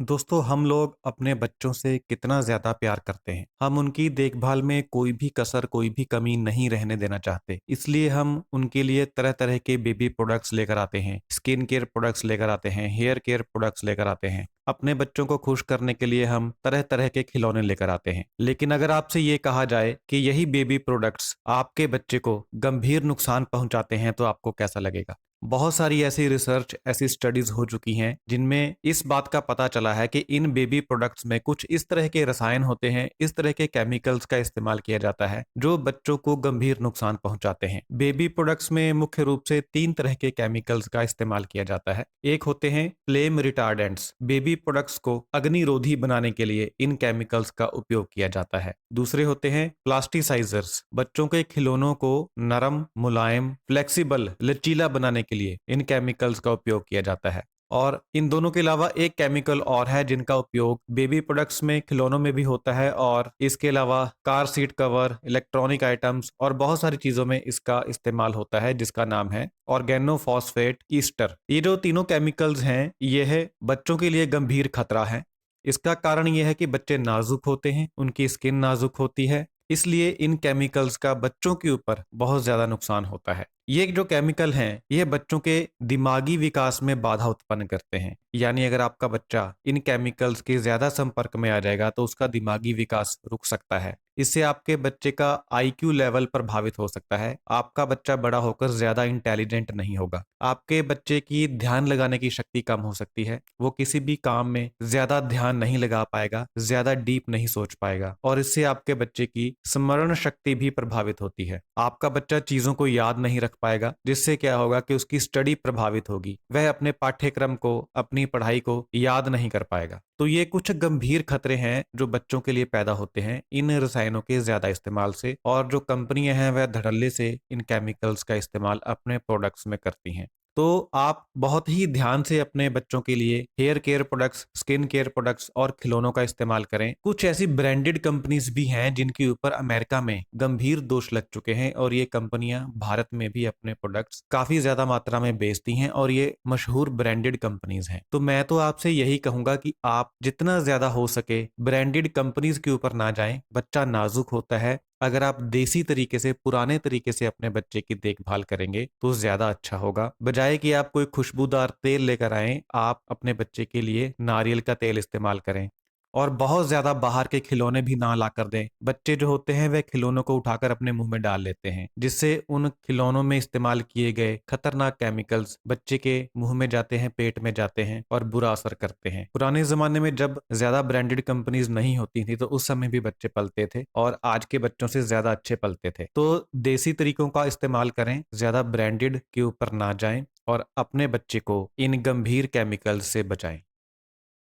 दोस्तों हम लोग अपने बच्चों से कितना ज़्यादा प्यार करते हैं। हम उनकी देखभाल में कोई भी कसर, कोई भी कमी नहीं रहने देना चाहते। इसलिए हम उनके लिए तरह-तरह के बेबी प्रोडक्ट्स लेकर आते हैं, स्किन केयर प्रोडक्ट्स लेकर आते हैं, हेयर केयर प्रोडक्ट्स लेकर आते हैं। अपने बच्चों को खुश करने के लिए हम तरह-तरह के खिलौने लेकर आते हैं। लेकिन अगर आपसे ये कहा जाए कि यही बेबी प्रोडक्ट्स आपके बच्चे को गंभीर नुकसान पहुँचाते हैं, तो आपको कैसा लगेगा? बहुत सारी ऐसी रिसर्च, ऐसी स्टडीज हो चुकी हैं जिनमें इस बात का पता चला है कि इन बेबी प्रोडक्ट्स में कुछ इस तरह के रसायन होते हैं, इस तरह के केमिकल्स का इस्तेमाल किया जाता है जो बच्चों को गंभीर नुकसान पहुंचाते हैं। बेबी प्रोडक्ट्स में मुख्य रूप से 3 तरह के केमिकल्स का इस्तेमाल किया जाता है। एक होते हैं फ्लेम रिटार्डेंट्स। बेबी प्रोडक्ट्स को अग्निरोधी बनाने के लिए इन केमिकल्स का उपयोग किया जाता है। दूसरे होते हैं प्लास्टिसाइजर्स। बच्चों के खिलौनों को नरम, मुलायम, फ्लेक्सिबल, लचीला बनाने के लिए इन केमिकल्स का उपयोग किया जाता है। और इन दोनों के अलावा एक केमिकल और है जिनका उपयोग बेबी प्रोडक्ट्स में, खिलौनों में भी होता है, और इसके अलावा car seat cover, electronic items और बहुत सारी चीजों में इसका इस्तेमाल होता है, जिसका नाम है ऑर्गेनोफॉस्फेट ईस्टर। ये जो तीनों केमिकल्स हैं, यह बच्चों के लिए गंभीर खतरा है। इसका कारण यह है कि बच्चे नाजुक होते हैं, उनकी स्किन नाजुक होती है, इसलिए इन केमिकल्स का बच्चों के ऊपर बहुत ज्यादा नुकसान होता है। ये जो केमिकल हैं, ये बच्चों के दिमागी विकास में बाधा उत्पन्न करते हैं। यानी अगर आपका बच्चा इन केमिकल्स के ज्यादा संपर्क में आ जाएगा तो उसका दिमागी विकास रुक सकता है। इससे आपके बच्चे का आईक्यू लेवल प्रभावित हो सकता है। आपका बच्चा बड़ा होकर ज्यादा इंटेलिजेंट नहीं होगा। आपके बच्चे की ध्यान लगाने की शक्ति कम हो सकती है। वो किसी भी काम में ज्यादा ध्यान नहीं लगा पाएगा, ज्यादा डीप नहीं सोच पाएगा, और इससे आपके बच्चे की स्मरण शक्ति भी प्रभावित होती है। आपका बच्चा चीजों को याद नहीं रख पाएगा, जिससे क्या होगा कि उसकी स्टडी प्रभावित होगी। वह अपने पाठ्यक्रम को, अपनी पढ़ाई को याद नहीं कर पाएगा। तो ये कुछ गंभीर खतरे हैं जो बच्चों के लिए पैदा होते हैं इन रसायनों के ज्यादा इस्तेमाल से, और जो कंपनियां हैं वह धड़ल्ले से इन केमिकल्स का इस्तेमाल अपने प्रोडक्ट्स में करती हैं। तो आप बहुत ही ध्यान से अपने बच्चों के लिए hair care products, skin care products और खिलौनों का इस्तेमाल करें। कुछ ऐसी ब्रांडेड कंपनीज भी हैं जिनके ऊपर अमेरिका में गंभीर दोष लग चुके हैं, और ये कंपनियां भारत में भी अपने प्रोडक्ट्स काफी ज्यादा मात्रा में बेचती हैं, और ये मशहूर ब्रांडेड कंपनीज हैं। तो मैं तो आपसे यही कहूंगा कि आप जितना ज्यादा हो सके ब्रांडेड कंपनीज के ऊपर ना जाएं। बच्चा नाजुक होता है। अगर आप देसी तरीके से, पुराने तरीके से अपने बच्चे की देखभाल करेंगे तो ज्यादा अच्छा होगा। बजाय कि आप कोई खुशबूदार तेल लेकर आएं, आप अपने बच्चे के लिए नारियल का तेल इस्तेमाल करें। और बहुत ज्यादा बाहर के खिलौने भी ना ला कर दें। बच्चे जो होते हैं वह खिलौनों को उठाकर अपने मुंह में डाल लेते हैं, जिससे उन खिलौनों में इस्तेमाल किए गए खतरनाक केमिकल्स बच्चे के मुंह में जाते हैं, पेट में जाते हैं और बुरा असर करते हैं। पुराने जमाने में जब ज्यादा ब्रांडेड कंपनीज नहीं होती थी तो उस समय भी बच्चे पलते थे, और आज के बच्चों से ज्यादा अच्छे पलते थे। तो देसी तरीकों का इस्तेमाल करें, ज्यादा ब्रांडेड के ऊपर ना जाएं, और अपने बच्चे को इन गंभीर केमिकल्स से बचाएं।